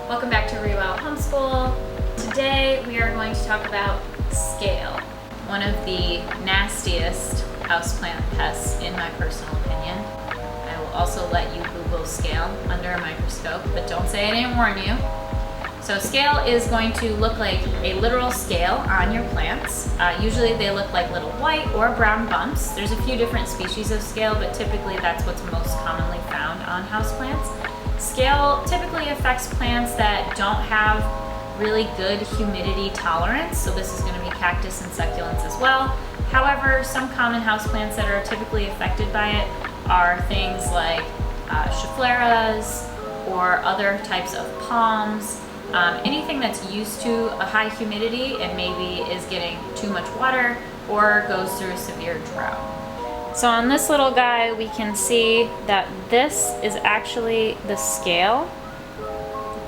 Welcome back to Rewild Homeschool. Today we are going to talk about scale, one of the nastiest houseplant pests in my personal opinion. I will also let you Google scale under a microscope, but don't say I didn't warn you. So scale is going to look like a literal scale on your plants. Usually they look like little white or brown bumps. There's a few different species of scale, but typically that's what's most commonly found on houseplants. Scale typically affects plants that don't have really good humidity tolerance, so this is going to be cactus and succulents as well. However, some common houseplants that are typically affected by it are things like scheffleras or other types of palms. Anything that's used to a high humidity and maybe is getting too much water or goes through a severe drought. So on this little guy, we can see that this is actually the scale.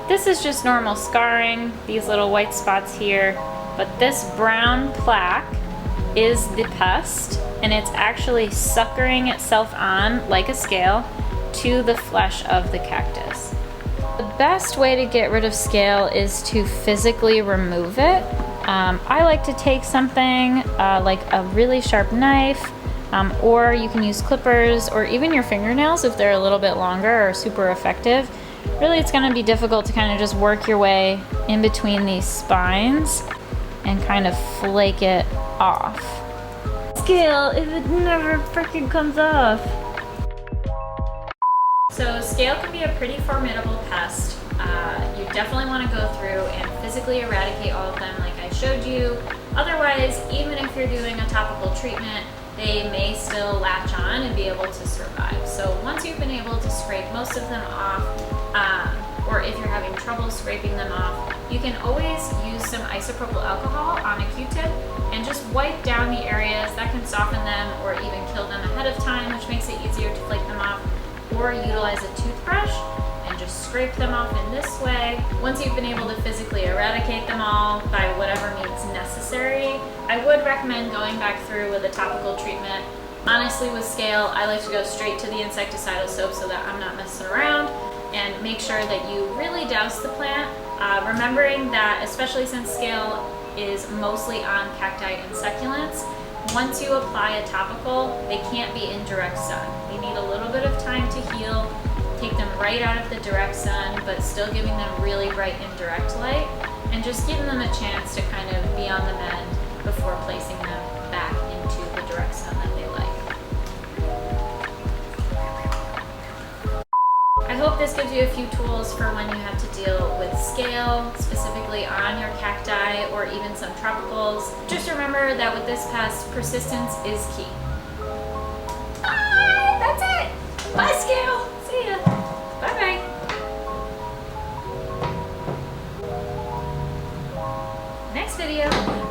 This is just normal scarring, these little white spots here, but this brown plaque is the pest, and it's actually suckering itself on like a scale to the flesh of the cactus. The best way to get rid of scale is to physically remove it. I like to take something like a really sharp knife, or you can use clippers or even your fingernails if they're a little bit longer or super effective. Really, it's going to be difficult to kind of just work your way in between these spines and kind of flake it off. Scale if it never freaking comes off. So scale can be a pretty formidable pest. You definitely want to go through and physically eradicate all of them like I showed you. Otherwise, even if you're doing a topical treatment, they may still latch on and be able to survive. So once you've been able to scrape most of them off, or if you're having trouble scraping them off, you can always use some isopropyl alcohol on a Q-tip and just wipe down the areas that can soften them or even kill them ahead of time, which makes it easier to flake them off. Or utilize a toothbrush and just scrape them off in this way. Once you've been able to physically eradicate them all by whatever means necessary, I would recommend going back through with a topical treatment. Honestly, with scale, I like to go straight to the insecticidal soap so that I'm not messing around, and make sure that you really douse the plant, remembering that especially since scale is mostly on cacti and succulents, once you apply a topical, they can't be in direct sun. They need a little bit of time to heal, take them right out of the direct sun, but still giving them really bright indirect light, and just giving them a chance to kind of be on the mend before placing them back into the direct sun that they like. I hope this gives you a few tools for when you have to deal with scale, specifically on your cacti or even some tropicals. Just remember that with this pest, persistence is key. Bye! That's it! Bye, scale! See ya! Bye-bye! Next video!